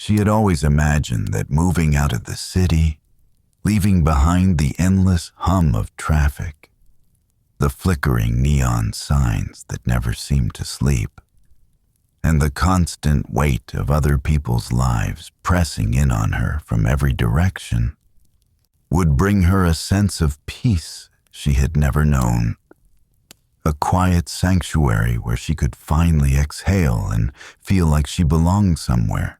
She had always imagined that moving out of the city, leaving behind the endless hum of traffic, the flickering neon signs that never seemed to sleep, and the constant weight of other people's lives pressing in on her from every direction, would bring her a sense of peace she had never known. A quiet sanctuary where she could finally exhale and feel like she belonged somewhere.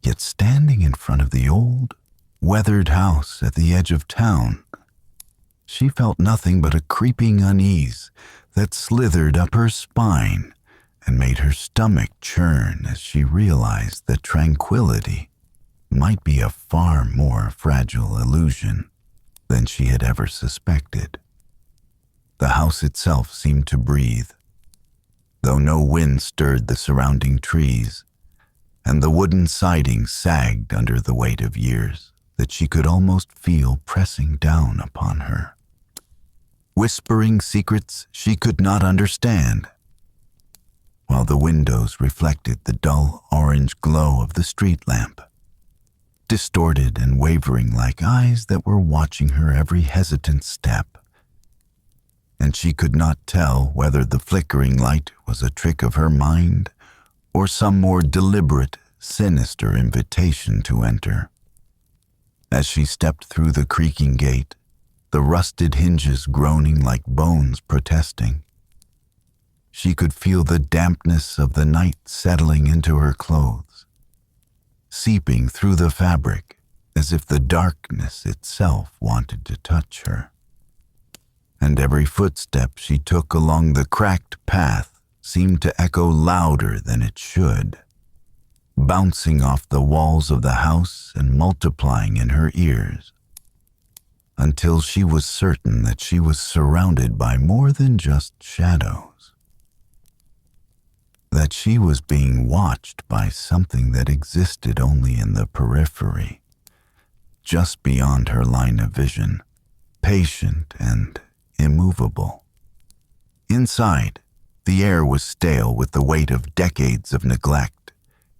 Yet standing in front of the old, weathered house at the edge of town, she felt nothing but a creeping unease that slithered up her spine and made her stomach churn as she realized that tranquility might be a far more fragile illusion than she had ever suspected. The house itself seemed to breathe, though no wind stirred the surrounding trees, and the wooden siding sagged under the weight of years that she could almost feel pressing down upon her, whispering secrets she could not understand, while the windows reflected the dull orange glow of the street lamp, distorted and wavering like eyes that were watching her every hesitant step. And she could not tell whether the flickering light was a trick of her mind or some more deliberate, sinister invitation to enter. As she stepped through the creaking gate, the rusted hinges groaning like bones protesting, she could feel the dampness of the night settling into her clothes, seeping through the fabric as if the darkness itself wanted to touch her. And every footstep she took along the cracked path seemed to echo louder than it should, bouncing off the walls of the house and multiplying in her ears, until she was certain that she was surrounded by more than just shadows, that she was being watched by something that existed only in the periphery, just beyond her line of vision, patient and immovable. Inside, the air was stale with the weight of decades of neglect,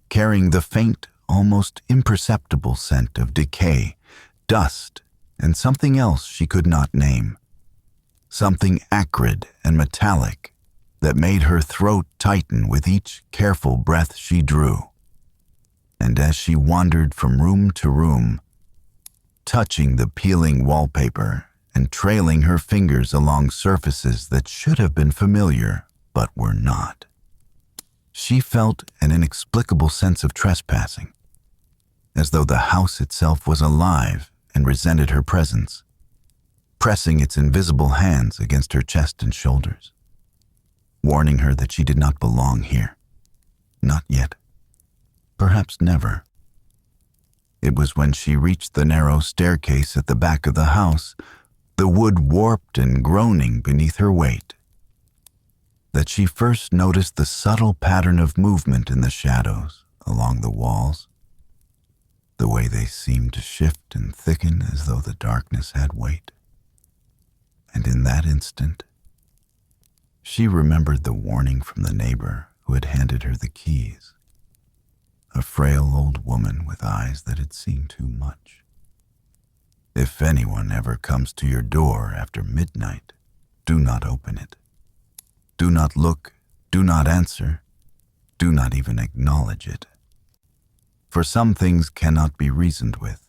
carrying the faint, almost imperceptible scent of decay, dust, and something else she could not name. Something acrid and metallic that made her throat tighten with each careful breath she drew. And as she wandered from room to room, touching the peeling wallpaper and trailing her fingers along surfaces that should have been familiar but were not, she felt an inexplicable sense of trespassing, as though the house itself was alive and resented her presence, pressing its invisible hands against her chest and shoulders, warning her that she did not belong here. Not yet. Perhaps never. It was when she reached the narrow staircase at the back of the house, the wood warped and groaning beneath her weight, that she first noticed the subtle pattern of movement in the shadows along the walls, the way they seemed to shift and thicken as though the darkness had weight. And in that instant, she remembered the warning from the neighbor who had handed her the keys, a frail old woman with eyes that had seen too much. If anyone ever comes to your door after midnight, do not open it. Do not look, do not answer, do not even acknowledge it. For some things cannot be reasoned with,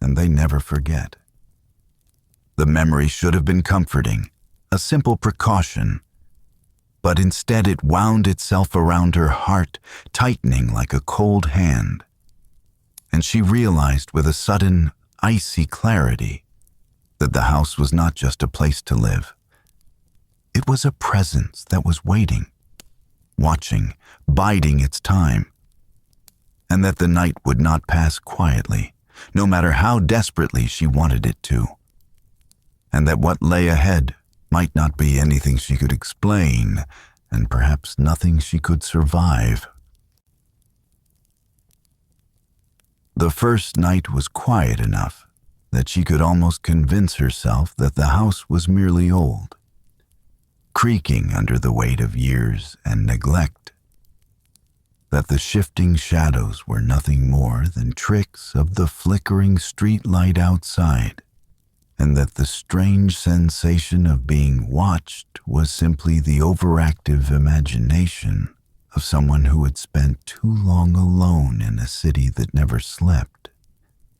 and they never forget. The memory should have been comforting, a simple precaution, but instead it wound itself around her heart, tightening like a cold hand. And she realized with a sudden, icy clarity that the house was not just a place to live. It was a presence that was waiting, watching, biding its time, and that the night would not pass quietly, no matter how desperately she wanted it to, and that what lay ahead might not be anything she could explain, and perhaps nothing she could survive. The first night was quiet enough that she could almost convince herself that the house was merely old, creaking under the weight of years and neglect. that the shifting shadows were nothing more than tricks of the flickering street light outside, and that the strange sensation of being watched was simply the overactive imagination of someone who had spent too long alone in a city that never slept.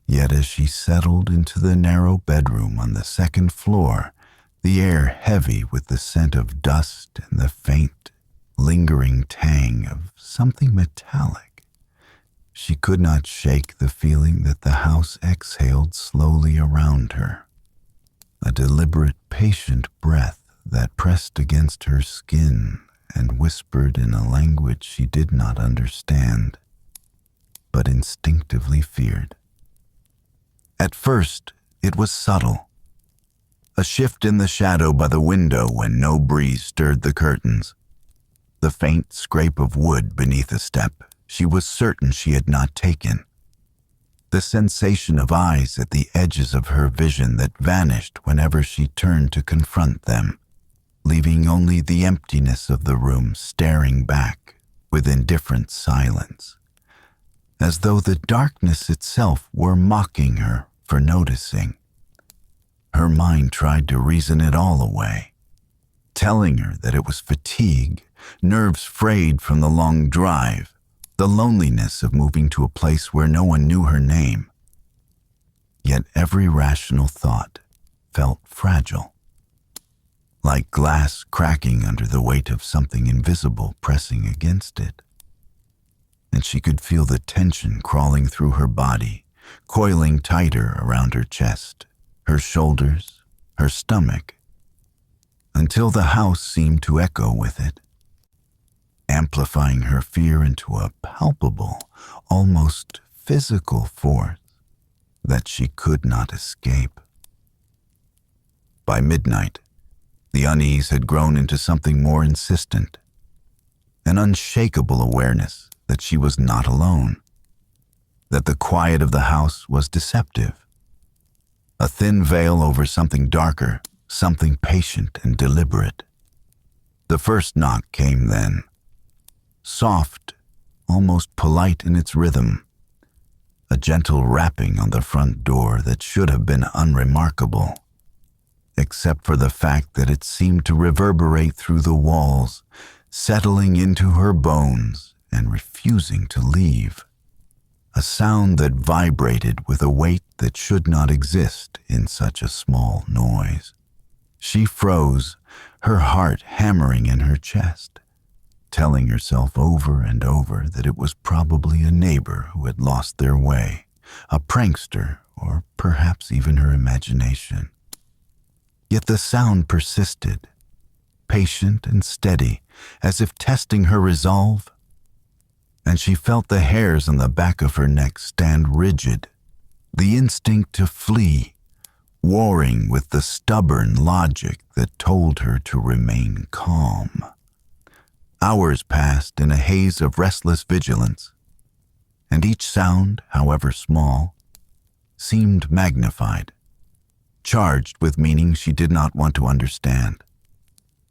Yet as she settled into the narrow bedroom on the second floor, the air heavy with the scent of dust and the faint, lingering tang of something metallic, she could not shake the feeling that the house exhaled slowly around her. A deliberate, patient breath that pressed against her skin and whispered in a language she did not understand, but instinctively feared. At first, it was subtle. A shift in the shadow by the window when no breeze stirred the curtains. The faint scrape of wood beneath a step she was certain she had not taken. The sensation of eyes at the edges of her vision that vanished whenever she turned to confront them, leaving only the emptiness of the room staring back with indifferent silence, as though the darkness itself were mocking her for noticing. Her mind tried to reason it all away, telling her that it was fatigue, nerves frayed from the long drive, the loneliness of moving to a place where no one knew her name. Yet every rational thought felt fragile, like glass cracking under the weight of something invisible pressing against it. And she could feel the tension crawling through her body, coiling tighter around her chest, her shoulders, her stomach, until the house seemed to echo with it, amplifying her fear into a palpable, almost physical force that she could not escape. By midnight, the unease had grown into something more insistent, an unshakable awareness that she was not alone, that the quiet of the house was deceptive, a thin veil over something darker, something patient and deliberate. The first knock came then, soft, almost polite in its rhythm, a gentle rapping on the front door that should have been unremarkable, except for the fact that it seemed to reverberate through the walls, settling into her bones and refusing to leave. A sound that vibrated with a weight that should not exist in such a small noise. She froze, her heart hammering in her chest, telling herself over and over that it was probably a neighbor who had lost their way, a prankster, or perhaps even her imagination. Yet the sound persisted, patient and steady, as if testing her resolve, and she felt the hairs on the back of her neck stand rigid, the instinct to flee, warring with the stubborn logic that told her to remain calm. Hours passed in a haze of restless vigilance, and each sound, however small, seemed magnified, charged with meaning she did not want to understand.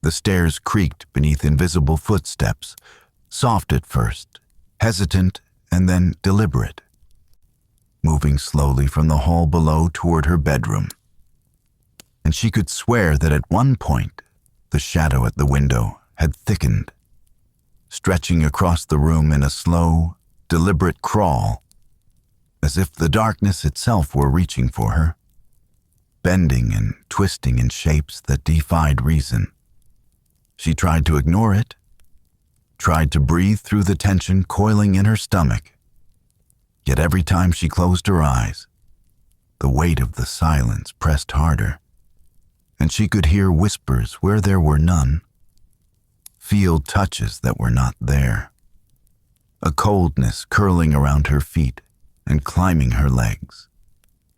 The stairs creaked beneath invisible footsteps, soft at first, hesitant and then deliberate, moving slowly from the hall below toward her bedroom. And she could swear that at one point, the shadow at the window had thickened, stretching across the room in a slow, deliberate crawl, as if the darkness itself were reaching for her, bending and twisting in shapes that defied reason. She tried to ignore it, tried to breathe through the tension coiling in her stomach. Yet every time she closed her eyes, the weight of the silence pressed harder, and she could hear whispers where there were none, feel touches that were not there, a coldness curling around her feet and climbing her legs,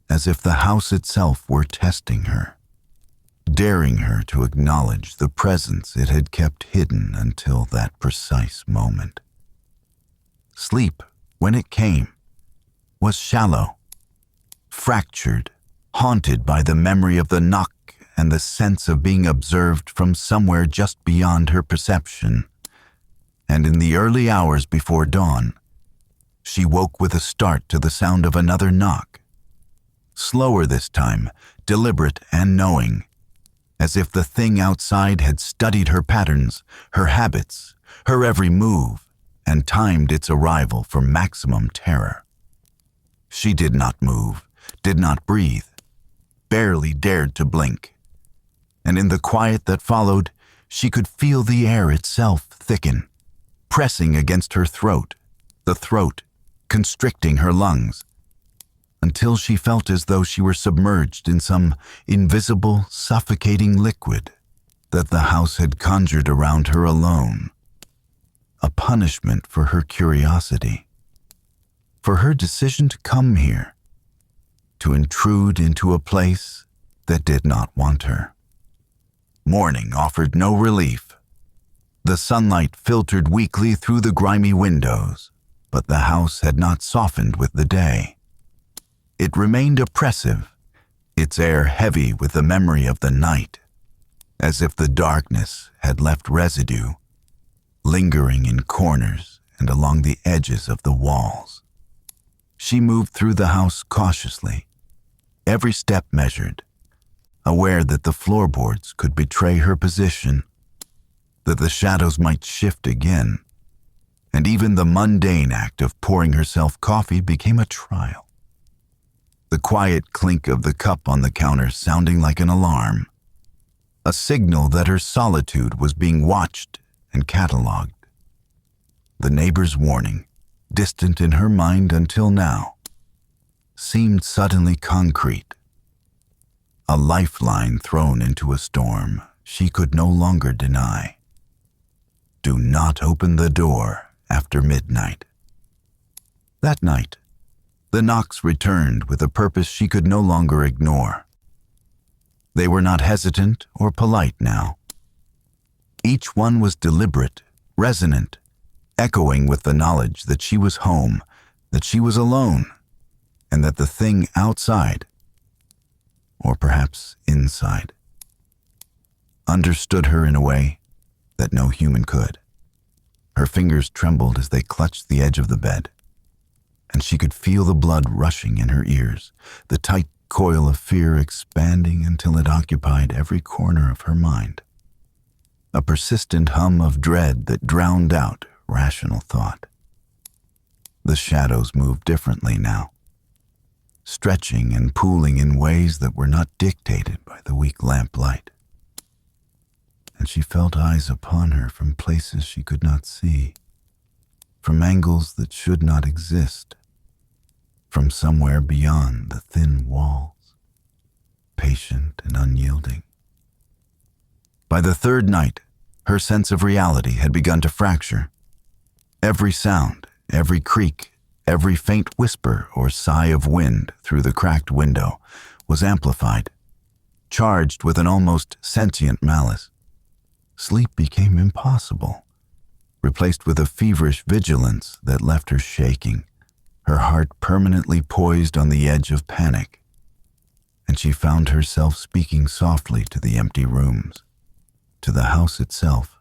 as if the house itself were testing her, daring her to acknowledge the presence it had kept hidden until that precise moment. Sleep, when it came, was shallow, fractured, haunted by the memory of the knock and the sense of being observed from somewhere just beyond her perception. and in the early hours before dawn, she woke with a start to the sound of another knock. Slower this time, deliberate and knowing, as if the thing outside had studied her patterns, her habits, her every move, and timed its arrival for maximum terror. She did not move, did not breathe, barely dared to blink. And in the quiet that followed, she could feel the air itself thicken, pressing against her throat, the throat constricting her lungs, until she felt as though she were submerged in some invisible, suffocating liquid that the house had conjured around her alone. A punishment for her curiosity, for her decision to come here, to intrude into a place that did not want her. Morning offered no relief. The sunlight filtered weakly through the grimy windows, but the house had not softened with the day. It remained oppressive, its air heavy with the memory of the night, as if the darkness had left residue, lingering in corners and along the edges of the walls. She moved through the house cautiously, every step measured, aware that the floorboards could betray her position, that the shadows might shift again, and even the mundane act of pouring herself coffee became a trial. The quiet clink of the cup on the counter sounding like an alarm, a signal that her solitude was being watched and catalogued. The neighbor's warning, distant in her mind until now, seemed suddenly concrete. A lifeline thrown into a storm she could no longer deny. Do not open the door after midnight. That night, the knocks returned with a purpose she could no longer ignore. They were not hesitant or polite now. Each one was deliberate, resonant, echoing with the knowledge that she was home, that she was alone, and that the thing outside, or perhaps inside, understood her in a way that no human could. Her fingers trembled as they clutched the edge of the bed, and she could feel the blood rushing in her ears, the tight coil of fear expanding until it occupied every corner of her mind. A persistent hum of dread that drowned out rational thought. The shadows moved differently now, stretching and pooling in ways that were not dictated by the weak lamplight. And she felt eyes upon her from places she could not see, from angles that should not exist, from somewhere beyond the thin walls, patient and unyielding. By the third night, her sense of reality had begun to fracture. Every sound, every creak, every faint whisper or sigh of wind through the cracked window was amplified, charged with an almost sentient malice. Sleep became impossible, replaced with a feverish vigilance that left her shaking, her heart permanently poised on the edge of panic, and she found herself speaking softly to the empty rooms, to the house itself,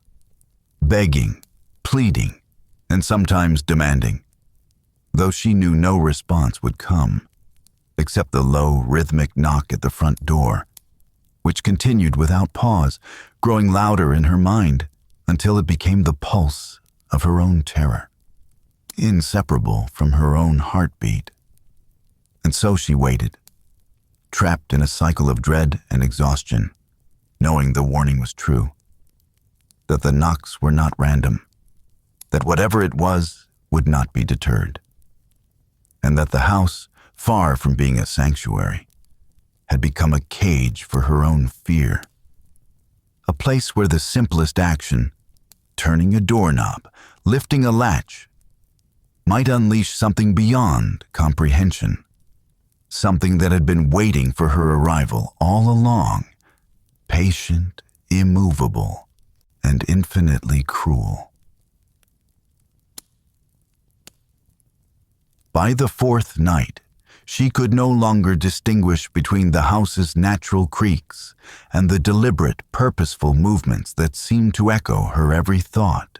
begging, pleading, and sometimes demanding, though she knew no response would come, except the low, rhythmic knock at the front door, which continued without pause, growing louder in her mind until it became the pulse of her own terror, inseparable from her own heartbeat. And so she waited, trapped in a cycle of dread and exhaustion, knowing the warning was true, that the knocks were not random, that whatever it was would not be deterred, and that the house, far from being a sanctuary, had become a cage for her own fear. A place where the simplest action, turning a doorknob, lifting a latch, might unleash something beyond comprehension, something that had been waiting for her arrival all along, patient, immovable, and infinitely cruel. By the fourth night, she could no longer distinguish between the house's natural creaks and the deliberate, purposeful movements that seemed to echo her every thought.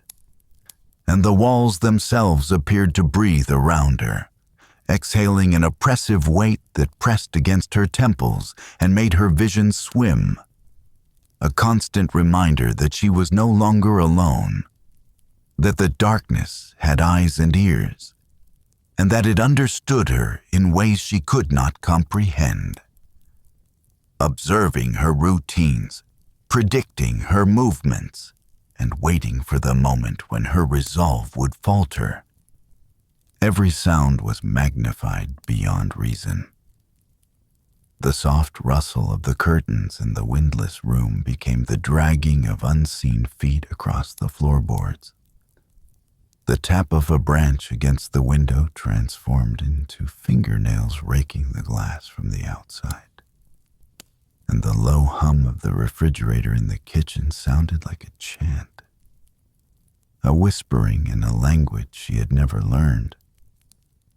and the walls themselves appeared to breathe around her, exhaling an oppressive weight that pressed against her temples and made her vision swim. A constant reminder that she was no longer alone, that the darkness had eyes and ears, and that it understood her in ways she could not comprehend. Observing her routines, predicting her movements, and waiting for the moment when her resolve would falter. Every sound was magnified beyond reason. The soft rustle of the curtains in the windless room became the dragging of unseen feet across the floorboards. The tap of a branch against the window transformed into fingernails raking the glass from the outside. And the low hum of the refrigerator in the kitchen sounded like a chant, a whispering in a language she had never learned,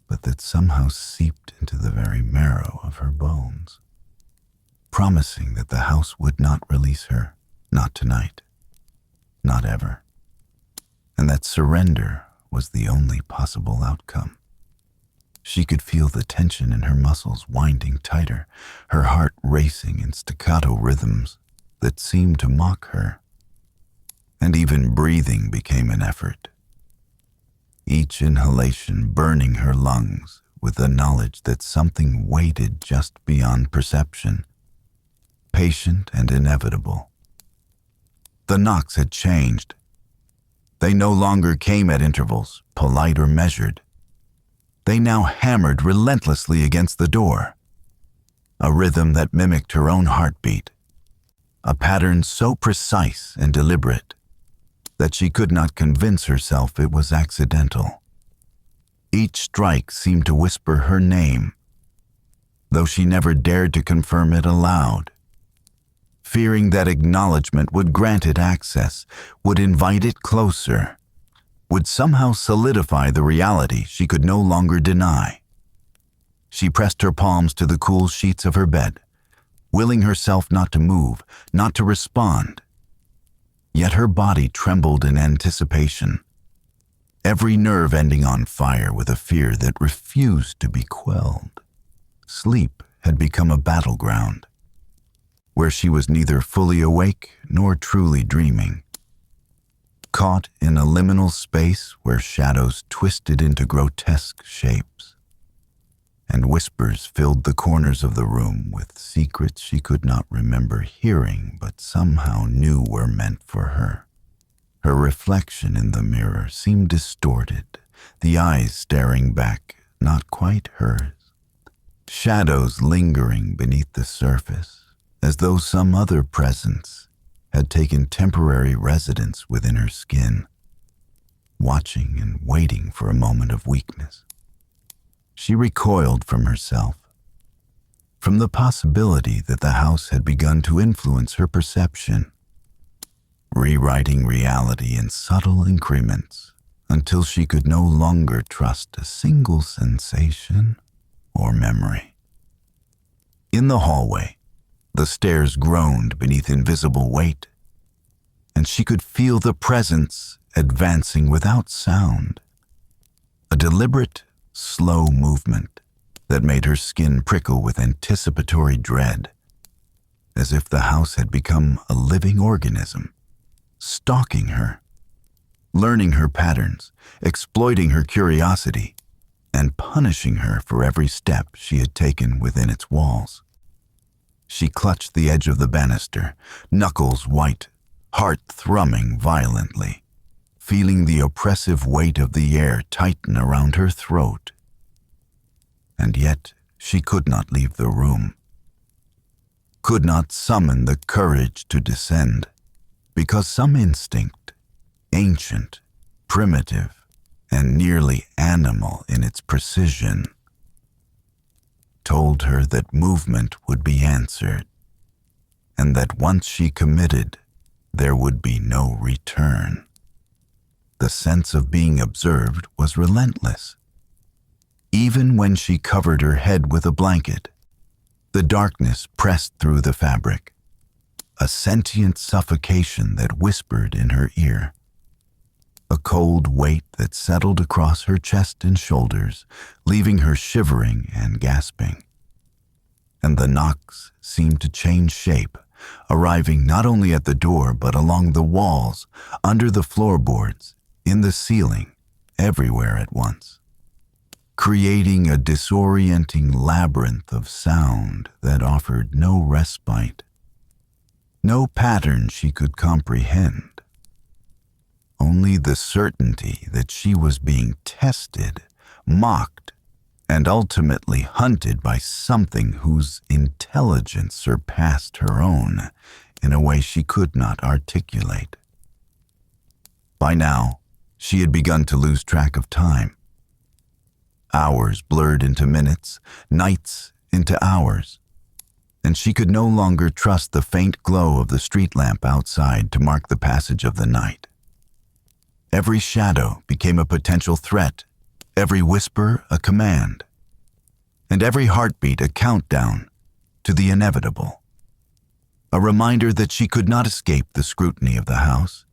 but that somehow seeped into the very marrow of her bones, promising that the house would not release her, not tonight, not ever, and that surrender was the only possible outcome. She could feel the tension in her muscles winding tighter, her heart racing in staccato rhythms that seemed to mock her. And even breathing became an effort, each inhalation burning her lungs with the knowledge that something waited just beyond perception, patient and inevitable. The knocks had changed. They no longer came at intervals, polite or measured. They now hammered relentlessly against the door, a rhythm that mimicked her own heartbeat, a pattern so precise and deliberate that she could not convince herself it was accidental. Each strike seemed to whisper her name, though she never dared to confirm it aloud, fearing that acknowledgement would grant it access, would invite it closer, would somehow solidify the reality she could no longer deny. She pressed her palms to the cool sheets of her bed, willing herself not to move, not to respond. Yet her body trembled in anticipation, every nerve ending on fire with a fear that refused to be quelled. Sleep had become a battleground, where she was neither fully awake nor truly dreaming, caught in a liminal space where shadows twisted into grotesque shapes, and whispers filled the corners of the room with secrets she could not remember hearing but somehow knew were meant for her. Her reflection in the mirror seemed distorted, the eyes staring back, not quite hers, shadows lingering beneath the surface, as though some other presence had taken temporary residence within her skin, watching and waiting for a moment of weakness. She recoiled from herself, from the possibility that the house had begun to influence her perception, rewriting reality in subtle increments until she could no longer trust a single sensation or memory. In the hallway, the stairs groaned beneath invisible weight, and she could feel the presence advancing without sound, a deliberate, slow movement that made her skin prickle with anticipatory dread, as if the house had become a living organism, stalking her, learning her patterns, exploiting her curiosity, and punishing her for every step she had taken within its walls. She clutched the edge of the banister, knuckles white, heart thrumming violently, feeling the oppressive weight of the air tighten around her throat. And yet she could not leave the room, could not summon the courage to descend, because some instinct, ancient, primitive, and nearly animal in its precision, told her that movement would be answered, and that once she committed, there would be no return. The sense of being observed was relentless. Even when she covered her head with a blanket, the darkness pressed through the fabric, a sentient suffocation that whispered in her ear, a cold weight that settled across her chest and shoulders, leaving her shivering and gasping. And the knocks seemed to change shape, arriving not only at the door but along the walls, under the floorboards, in the ceiling, everywhere at once, creating a disorienting labyrinth of sound that offered no respite, no pattern she could comprehend. Only the certainty that she was being tested, mocked, and ultimately hunted by something whose intelligence surpassed her own in a way she could not articulate. By now, she had begun to lose track of time. Hours blurred into minutes, nights into hours, and she could no longer trust the faint glow of the street lamp outside to mark the passage of the night. Every shadow became a potential threat, every whisper a command, and every heartbeat a countdown to the inevitable. A reminder that she could not escape the scrutiny of the house,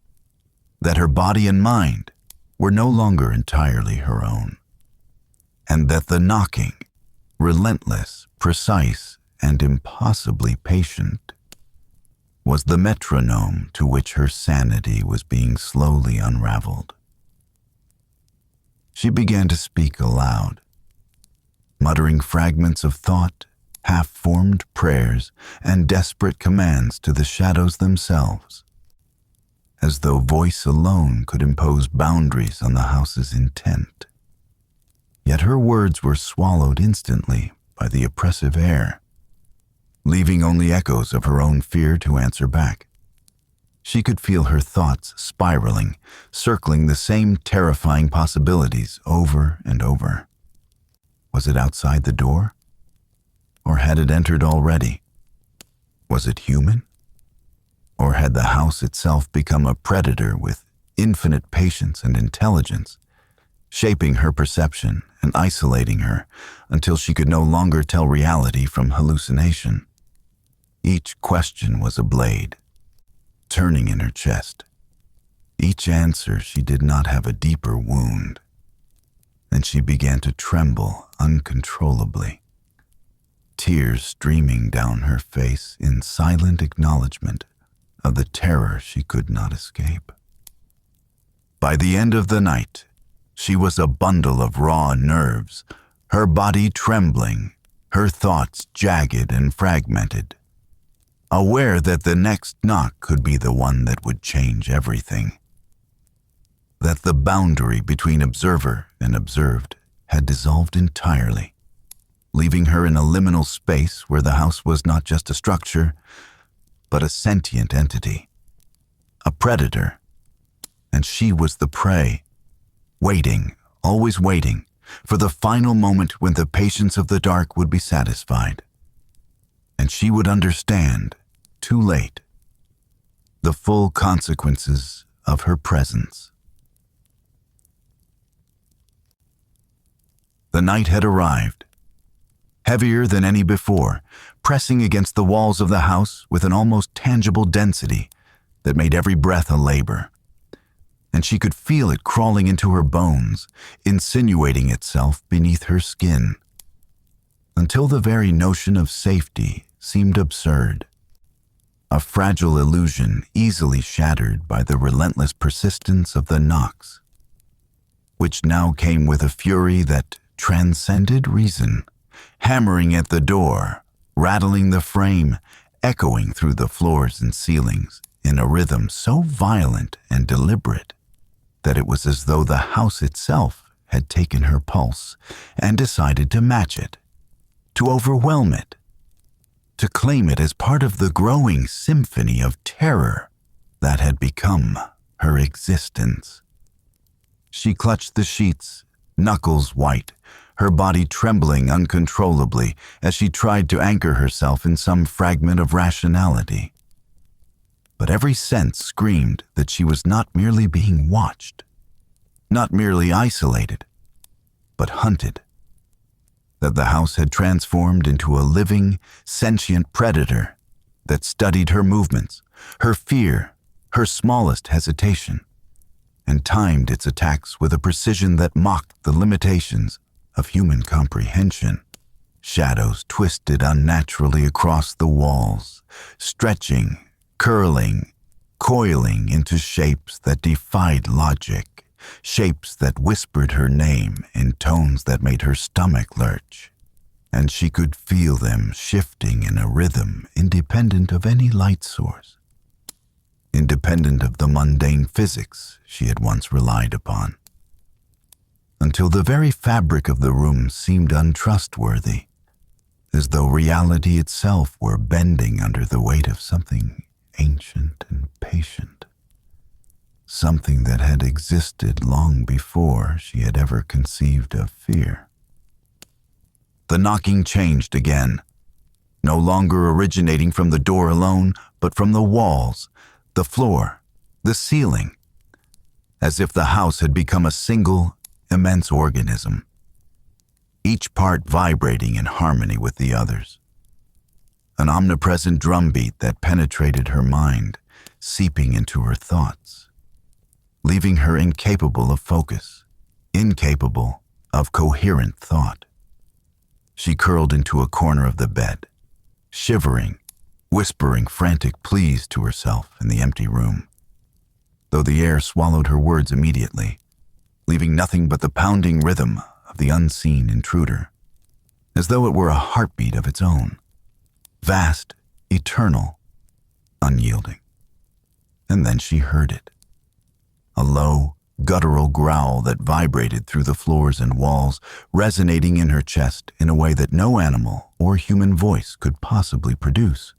that her body and mind were no longer entirely her own, and that the knocking, relentless, precise, and impossibly patient, was the metronome to which her sanity was being slowly unraveled. She began to speak aloud, muttering fragments of thought, half-formed prayers, and desperate commands to the shadows themselves, as though voice alone could impose boundaries on the house's intent. Yet her words were swallowed instantly by the oppressive air, leaving only echoes of her own fear to answer back. She could feel her thoughts spiraling, circling the same terrifying possibilities over and over. Was it outside the door? Or had it entered already? Was it human? Or had the house itself become a predator with infinite patience and intelligence, shaping her perception and isolating her until she could no longer tell reality from hallucination? Each question was a blade, turning in her chest. Each answer she did not have a deeper wound. Then she began to tremble uncontrollably, tears streaming down her face in silent acknowledgement of the terror she could not escape. By the end of the night, she was a bundle of raw nerves, her body trembling, her thoughts jagged and fragmented, aware that the next knock could be the one that would change everything. That the boundary between observer and observed had dissolved entirely, leaving her in a liminal space where the house was not just a structure, but a sentient entity, a predator, and she was the prey, waiting, always waiting, for the final moment when the patience of the dark would be satisfied, and she would understand, too late, the full consequences of her presence. The night had arrived, heavier than any before, pressing against the walls of the house with an almost tangible density that made every breath a labor, and she could feel it crawling into her bones, insinuating itself beneath her skin, until the very notion of safety seemed absurd, a fragile illusion easily shattered by the relentless persistence of the knocks, which now came with a fury that transcended reason, hammering at the door, rattling the frame, echoing through the floors and ceilings in a rhythm so violent and deliberate that it was as though the house itself had taken her pulse and decided to match it, to overwhelm it, to claim it as part of the growing symphony of terror that had become her existence. She clutched the sheets, knuckles white, her body trembling uncontrollably as she tried to anchor herself in some fragment of rationality. But every sense screamed that she was not merely being watched, not merely isolated, but hunted. That the house had transformed into a living, sentient predator that studied her movements, her fear, her smallest hesitation, and timed its attacks with a precision that mocked the limitations of human comprehension. Shadows twisted unnaturally across the walls, stretching, curling, coiling into shapes that defied logic, shapes that whispered her name in tones that made her stomach lurch. And she could feel them shifting in a rhythm independent of any light source, independent of the mundane physics she had once relied upon, until the very fabric of the room seemed untrustworthy, as though reality itself were bending under the weight of something ancient and patient, something that had existed long before she had ever conceived of fear. The knocking changed again, no longer originating from the door alone, but from the walls, the floor, the ceiling, as if the house had become a single, immense organism, each part vibrating in harmony with the others. An omnipresent drumbeat that penetrated her mind, seeping into her thoughts, leaving her incapable of focus, incapable of coherent thought. She curled into a corner of the bed, shivering, whispering frantic pleas to herself in the empty room, though the air swallowed her words immediately, leaving nothing but the pounding rhythm of the unseen intruder, as though it were a heartbeat of its own, vast, eternal, unyielding. And then she heard it, a low, guttural growl that vibrated through the floors and walls, resonating in her chest in a way that no animal or human voice could possibly produce.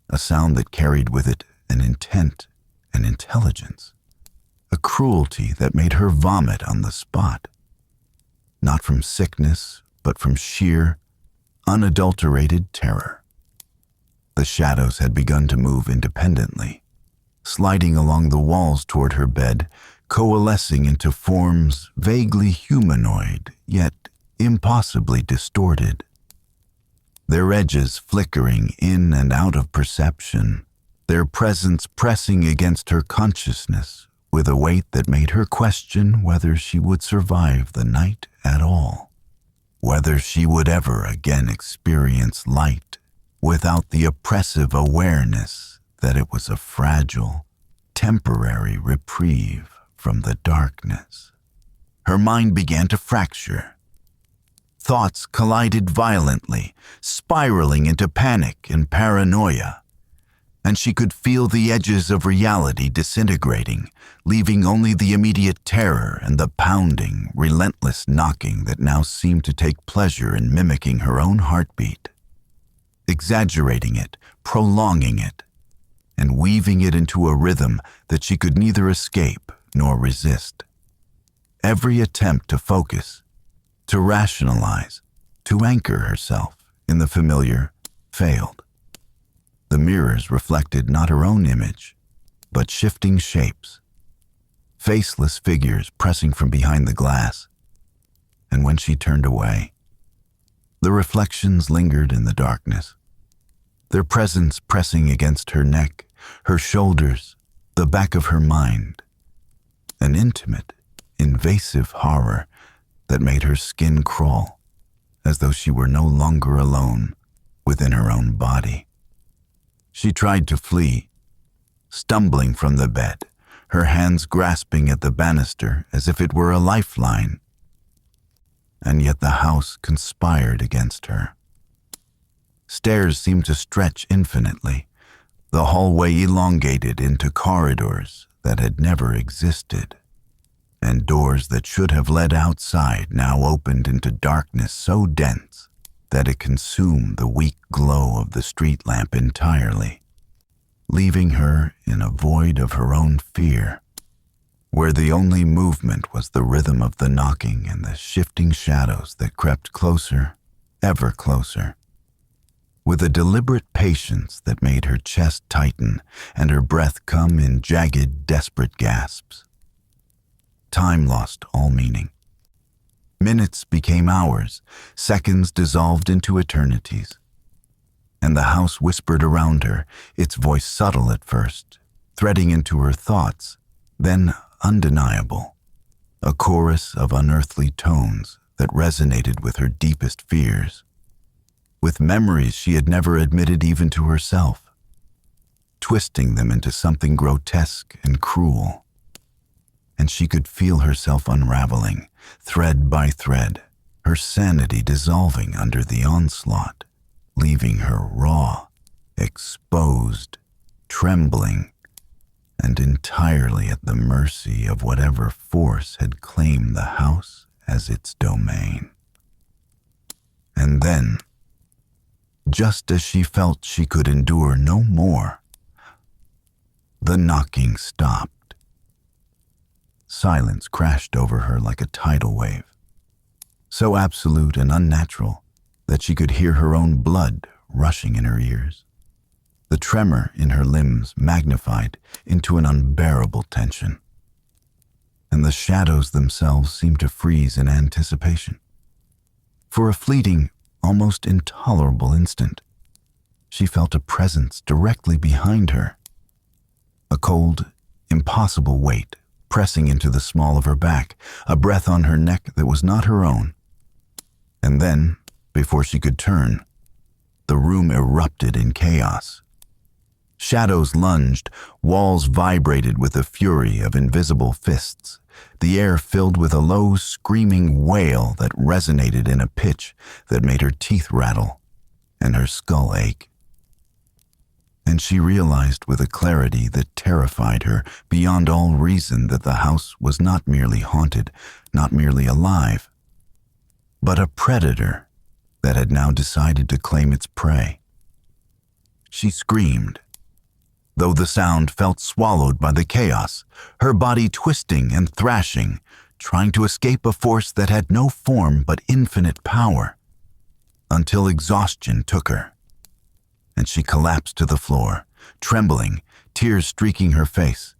A sound that carried with it an intent and intelligence, a cruelty that made her vomit on the spot, not from sickness, but from sheer, unadulterated terror. The shadows had begun to move independently, sliding along the walls toward her bed, coalescing into forms vaguely humanoid, yet impossibly distorted, their edges flickering in and out of perception, their presence pressing against her consciousness with a weight that made her question whether she would survive the night at all, whether she would ever again experience light without the oppressive awareness that it was a fragile, temporary reprieve from the darkness. Her mind began to fracture. Thoughts collided violently, spiraling into panic and paranoia, and she could feel the edges of reality disintegrating, leaving only the immediate terror and the pounding, relentless knocking that now seemed to take pleasure in mimicking her own heartbeat, exaggerating it, prolonging it, and weaving it into a rhythm that she could neither escape nor resist. Every attempt to focus, to rationalize, to anchor herself in the familiar failed. The mirrors reflected not her own image, but shifting shapes, faceless figures pressing from behind the glass. And when she turned away, the reflections lingered in the darkness, their presence pressing against her neck, her shoulders, the back of her mind, an intimate, invasive horror that made her skin crawl, as though she were no longer alone within her own body. She tried to flee, stumbling from the bed, her hands grasping at the banister as if it were a lifeline. And yet the house conspired against her. Stairs seemed to stretch infinitely, the hallway elongated into corridors that had never existed, and doors that should have led outside now opened into darkness so dense that it consumed the weak glow of the street lamp entirely, leaving her in a void of her own fear, where the only movement was the rhythm of the knocking and the shifting shadows that crept closer, ever closer, with a deliberate patience that made her chest tighten and her breath come in jagged, desperate gasps. Time lost all meaning. Minutes became hours, seconds dissolved into eternities. And the house whispered around her, its voice subtle at first, threading into her thoughts, then undeniable, a chorus of unearthly tones that resonated with her deepest fears, with memories she had never admitted even to herself, twisting them into something grotesque and cruel. And she could feel herself unraveling, thread by thread, her sanity dissolving under the onslaught, leaving her raw, exposed, trembling, and entirely at the mercy of whatever force had claimed the house as its domain. And then, just as she felt she could endure no more, the knocking stopped. Silence crashed over her like a tidal wave, so absolute and unnatural that she could hear her own blood rushing in her ears, the tremor in her limbs magnified into an unbearable tension, and the shadows themselves seemed to freeze in anticipation. For a fleeting, almost intolerable instant, she felt a presence directly behind her, a cold, impossible weight pressing into the small of her back, a breath on her neck that was not her own. And then, before she could turn, the room erupted in chaos. Shadows lunged, walls vibrated with the fury of invisible fists, the air filled with a low, screaming wail that resonated in a pitch that made her teeth rattle and her skull ache. And she realized with a clarity that terrified her beyond all reason that the house was not merely haunted, not merely alive, but a predator that had now decided to claim its prey. She screamed, though the sound felt swallowed by the chaos, her body twisting and thrashing, trying to escape a force that had no form but infinite power, until exhaustion took her, and she collapsed to the floor, trembling, tears streaking her face,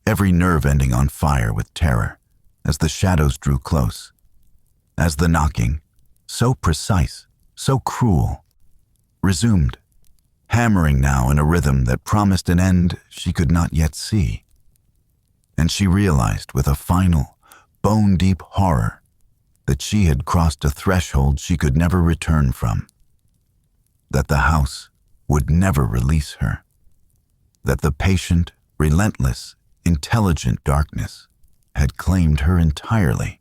every nerve ending on fire with terror, as the shadows drew close, as the knocking, so precise, so cruel, resumed, hammering now in a rhythm that promised an end she could not yet see. And she realized with a final, bone-deep horror that she had crossed a threshold she could never return from, that the house would never release her, that the patient, relentless, intelligent darkness had claimed her entirely,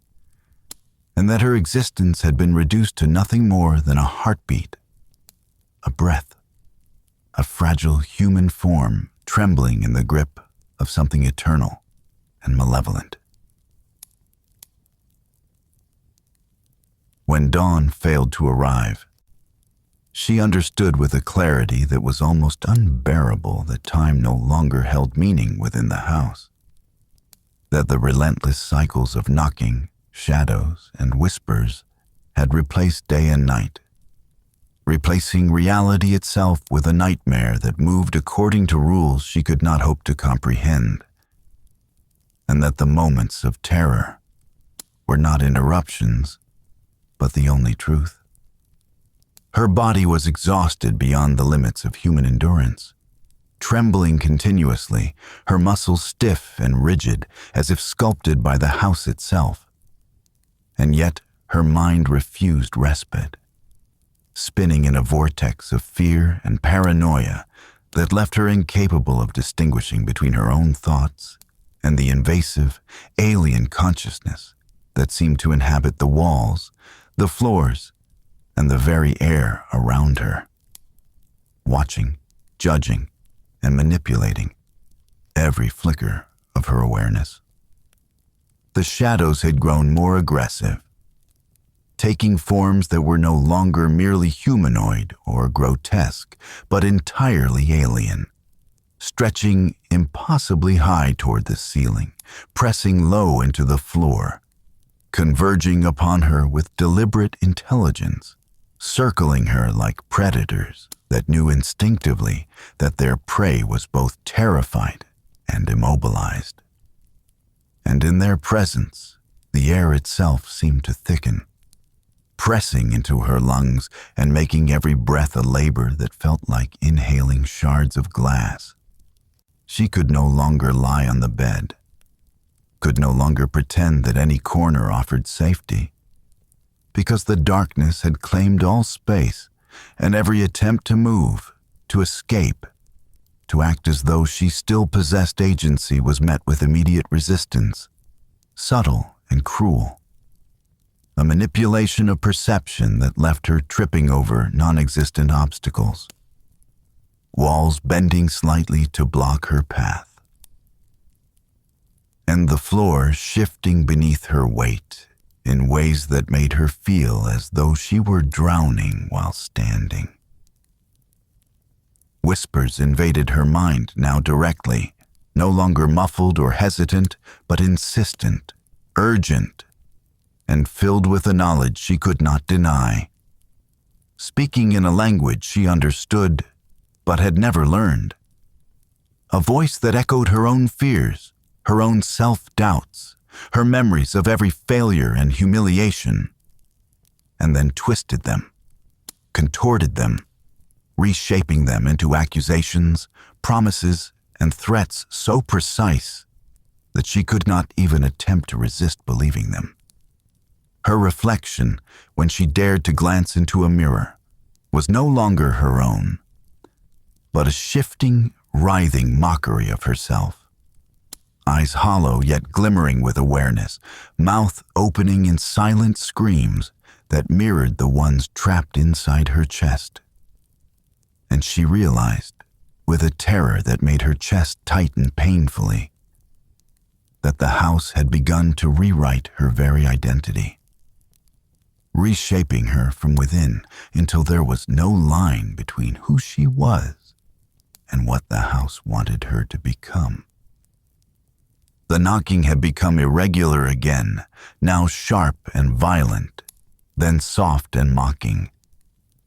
and that her existence had been reduced to nothing more than a heartbeat, a breath, a fragile human form trembling in the grip of something eternal and malevolent. When dawn failed to arrive, she understood with a clarity that was almost unbearable that time no longer held meaning within the house, that the relentless cycles of knocking, shadows, and whispers had replaced day and night, replacing reality itself with a nightmare that moved according to rules she could not hope to comprehend, and that the moments of terror were not interruptions, but the only truth. Her body was exhausted beyond the limits of human endurance, trembling continuously, her muscles stiff and rigid as if sculpted by the house itself. And yet her mind refused respite, spinning in a vortex of fear and paranoia that left her incapable of distinguishing between her own thoughts and the invasive, alien consciousness that seemed to inhabit the walls, the floors, and the very air around her, watching, judging, and manipulating every flicker of her awareness. The shadows had grown more aggressive, taking forms that were no longer merely humanoid or grotesque, but entirely alien, stretching impossibly high toward the ceiling, pressing low into the floor, converging upon her with deliberate intelligence, circling her like predators that knew instinctively that their prey was both terrified and immobilized. And in their presence, the air itself seemed to thicken, pressing into her lungs and making every breath a labor that felt like inhaling shards of glass. She could no longer lie on the bed. could no longer pretend that any corner offered safety, because the darkness had claimed all space, and every attempt to move, to escape, to act as though she still possessed agency was met with immediate resistance, subtle and cruel. A manipulation of perception that left her tripping over non-existent obstacles, walls bending slightly to block her path, and the floor shifting beneath her weight in ways that made her feel as though she were drowning while standing. Whispers invaded her mind now directly, no longer muffled or hesitant, but insistent, urgent, and filled with a knowledge she could not deny. Speaking in a language she understood, but had never learned. A voice that echoed her own fears, her own self-doubts, her memories of every failure and humiliation, and then twisted them, contorted them, reshaping them into accusations, promises, and threats so precise that she could not even attempt to resist believing them. Her reflection, when she dared to glance into a mirror, was no longer her own, but a shifting, writhing mockery of herself. Eyes hollow yet glimmering with awareness, mouth opening in silent screams that mirrored the ones trapped inside her chest. And she realized, with a terror that made her chest tighten painfully, that the house had begun to rewrite her very identity, reshaping her from within until there was no line between who she was and what the house wanted her to become. The knocking had become irregular again, now sharp and violent, then soft and mocking.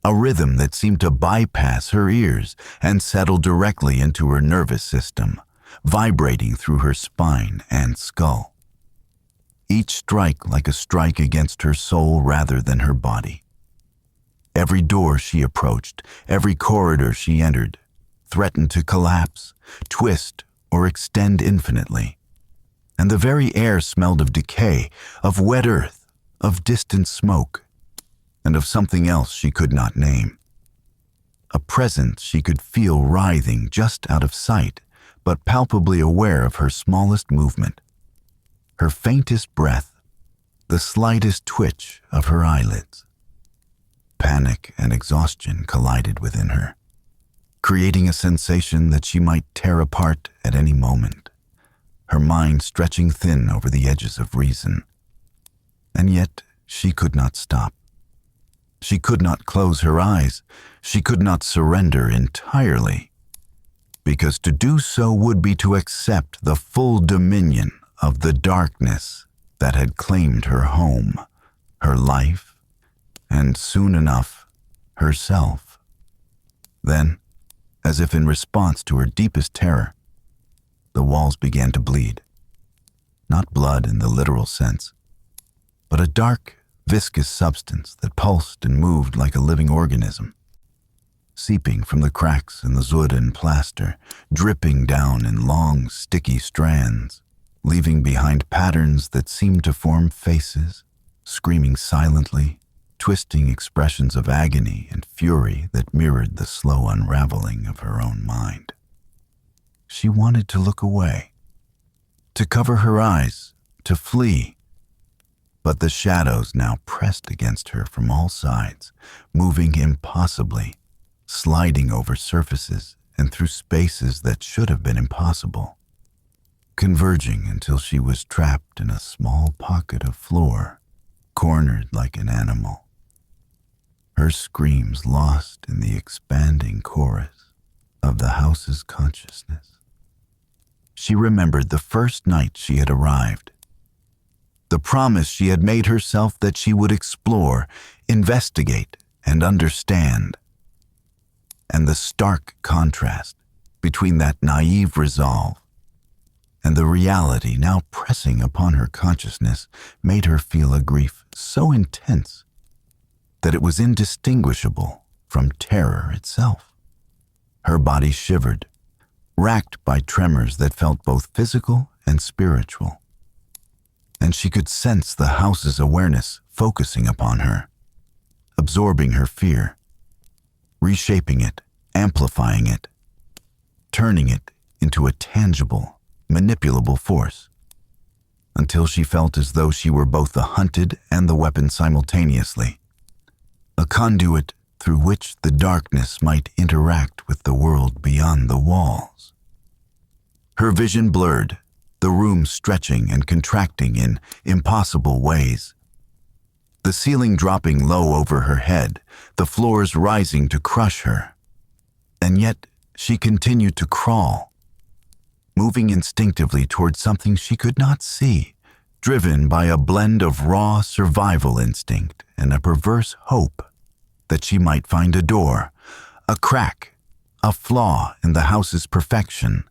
A rhythm that seemed to bypass her ears and settle directly into her nervous system, vibrating through her spine and skull. Each strike like a strike against her soul rather than her body. Every door she approached, every corridor she entered, threatened to collapse, twist, or extend infinitely. And the very air smelled of decay, of wet earth, of distant smoke, and of something else she could not name. A presence she could feel writhing just out of sight, but palpably aware of her smallest movement, her faintest breath, the slightest twitch of her eyelids. Panic and exhaustion collided within her, creating a sensation that she might tear apart at any moment, her mind stretching thin over the edges of reason. And yet she could not stop. She could not close her eyes. She could not surrender entirely, because to do so would be to accept the full dominion of the darkness that had claimed her home, her life, and soon enough, herself. Then, as if in response to her deepest terror, the walls began to bleed. Not blood in the literal sense, but a dark, viscous substance that pulsed and moved like a living organism, seeping from the cracks in the wood and plaster, dripping down in long, sticky strands, leaving behind patterns that seemed to form faces, screaming silently, twisting expressions of agony and fury that mirrored the slow unraveling of her own mind. She wanted to look away, to cover her eyes, to flee, but the shadows now pressed against her from all sides, moving impossibly, sliding over surfaces and through spaces that should have been impossible, converging until she was trapped in a small pocket of floor, cornered like an animal, her screams lost in the expanding chorus of the house's consciousness. She remembered the first night she had arrived, the promise she had made herself that she would explore, investigate, and understand, and the stark contrast between that naive resolve and the reality now pressing upon her consciousness made her feel a grief so intense that it was indistinguishable from terror itself. Her body shivered, racked by tremors that felt both physical and spiritual. and she could sense the house's awareness focusing upon her, absorbing her fear, reshaping it, amplifying it, turning it into a tangible, manipulable force, until she felt as though she were both the hunted and the weapon simultaneously, a conduit through which the darkness might interact with the world beyond the walls. Her vision blurred, the room stretching and contracting in impossible ways. The ceiling dropping low over her head, the floors rising to crush her. And yet she continued to crawl, moving instinctively towards something she could not see, driven by a blend of raw survival instinct and a perverse hope that she might find a door, a crack, a flaw in the house's perfection,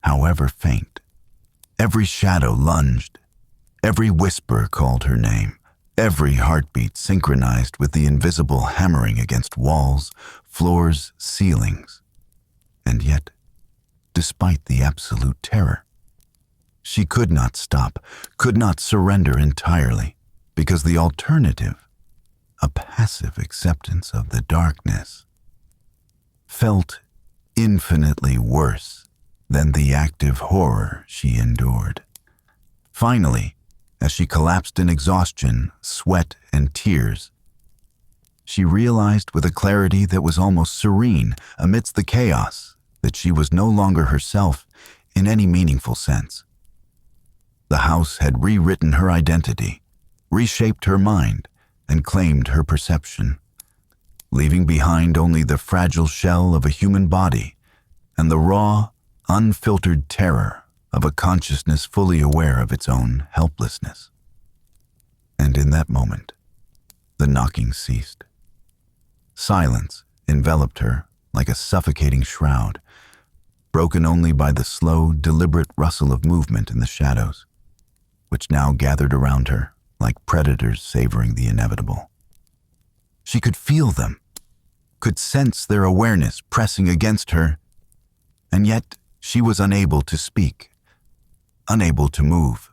however faint. Every shadow lunged, every whisper called her name, every heartbeat synchronized with the invisible hammering against walls, floors, ceilings. And yet, despite the absolute terror, she could not stop, could not surrender entirely, because the alternative, a passive acceptance of the darkness, felt infinitely worse than the active horror she endured. Finally, as she collapsed in exhaustion, sweat, and tears, she realized with a clarity that was almost serene amidst the chaos that she was no longer herself in any meaningful sense. The house had rewritten her identity, reshaped her mind, and claimed her perception, leaving behind only the fragile shell of a human body and the raw, unfiltered terror of a consciousness fully aware of its own helplessness. And in that moment, the knocking ceased. Silence enveloped her like a suffocating shroud, broken only by the slow, deliberate rustle of movement in the shadows, which now gathered around her like predators savoring the inevitable. She could feel them, could sense their awareness pressing against her, and yet she was unable to speak, unable to move,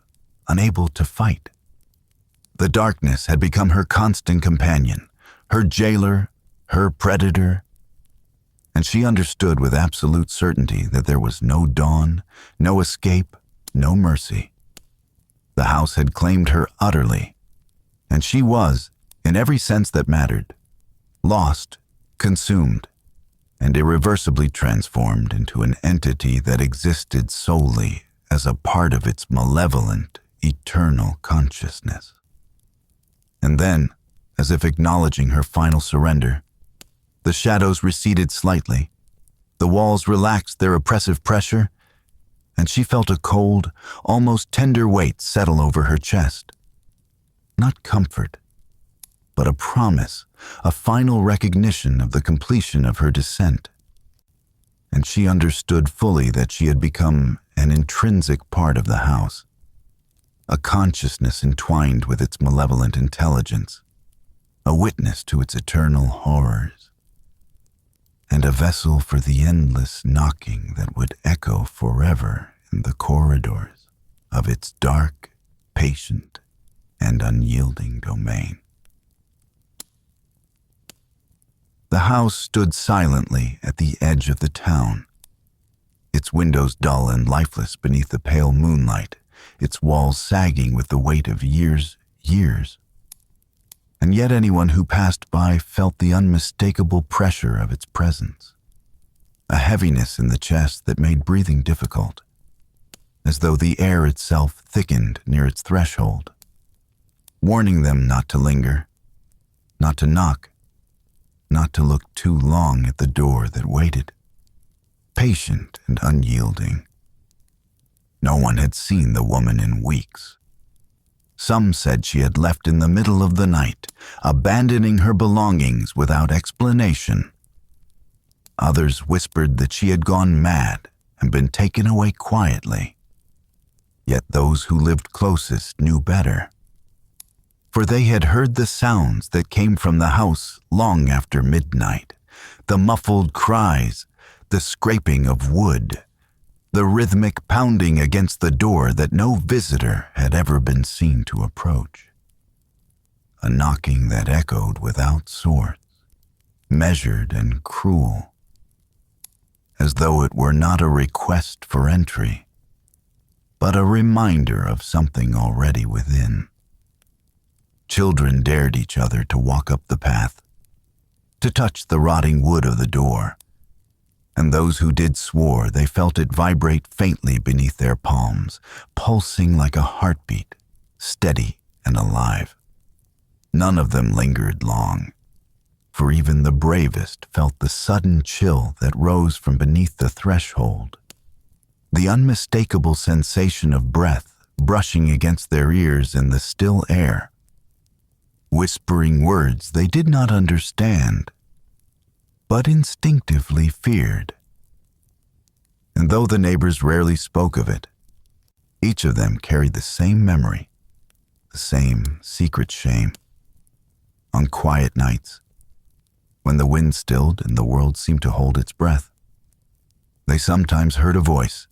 unable to fight. The darkness had become her constant companion, her jailer, her predator, and she understood with absolute certainty that there was no dawn, no escape, no mercy. The house had claimed her utterly, and she was, in every sense that mattered, lost, consumed, and irreversibly transformed into an entity that existed solely as a part of its malevolent, eternal consciousness. And then, as if acknowledging her final surrender, the shadows receded slightly, the walls relaxed their oppressive pressure, and she felt a cold, almost tender weight settle over her chest. Not comfort, but a promise, a final recognition of the completion of her descent. And she understood fully that she had become an intrinsic part of the house, a consciousness entwined with its malevolent intelligence, a witness to its eternal horrors, and a vessel for the endless knocking that would echo forever in the corridors of its dark, patient, and unyielding domain. The house stood silently at the edge of the town, its windows dull and lifeless beneath the pale moonlight, its walls sagging with the weight of years. And yet anyone who passed by felt the unmistakable pressure of its presence, a heaviness in the chest that made breathing difficult, as though the air itself thickened near its threshold, warning them not to linger, not to knock, not to look too long at the door that waited, patient and unyielding. No one had seen the woman in weeks. Some said she had left in the middle of the night, abandoning her belongings without explanation. Others whispered that she had gone mad and been taken away quietly. Yet those who lived closest knew better, for they had heard the sounds that came from the house long after midnight, the muffled cries, the scraping of wood, the rhythmic pounding against the door that no visitor had ever been seen to approach. A knocking that echoed without source, measured and cruel, as though it were not a request for entry, but a reminder of something already within. Children dared each other to walk up the path, to touch the rotting wood of the door, and those who did swore they felt it vibrate faintly beneath their palms, pulsing like a heartbeat, steady and alive. None of them lingered long, for even the bravest felt the sudden chill that rose from beneath the threshold, the unmistakable sensation of breath brushing against their ears in the still air, whispering words they did not understand, but instinctively feared. And though the neighbors rarely spoke of it, each of them carried the same memory, the same secret shame. On quiet nights, when the wind stilled and the world seemed to hold its breath, they sometimes heard a voice,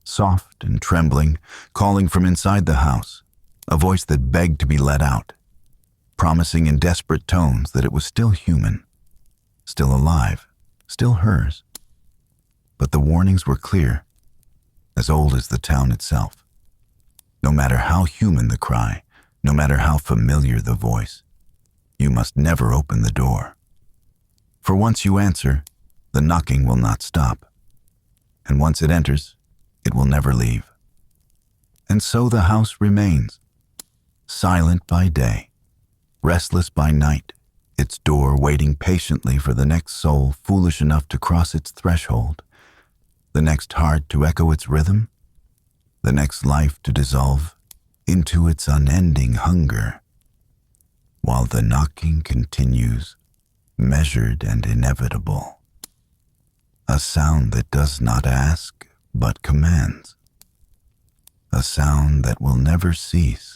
soft and trembling, calling from inside the house, a voice that begged to be let out, promising in desperate tones that it was still human, still alive, still hers. But the warnings were clear, as old as the town itself. No matter how human the cry, no matter how familiar the voice, you must never open the door. For once you answer, the knocking will not stop. And once it enters, it will never leave. And so the house remains, silent by day, restless by night, its door waiting patiently for the next soul foolish enough to cross its threshold, the next heart to echo its rhythm, the next life to dissolve into its unending hunger, while the knocking continues, measured and inevitable. A sound that does not ask, but commands. A sound that will never cease.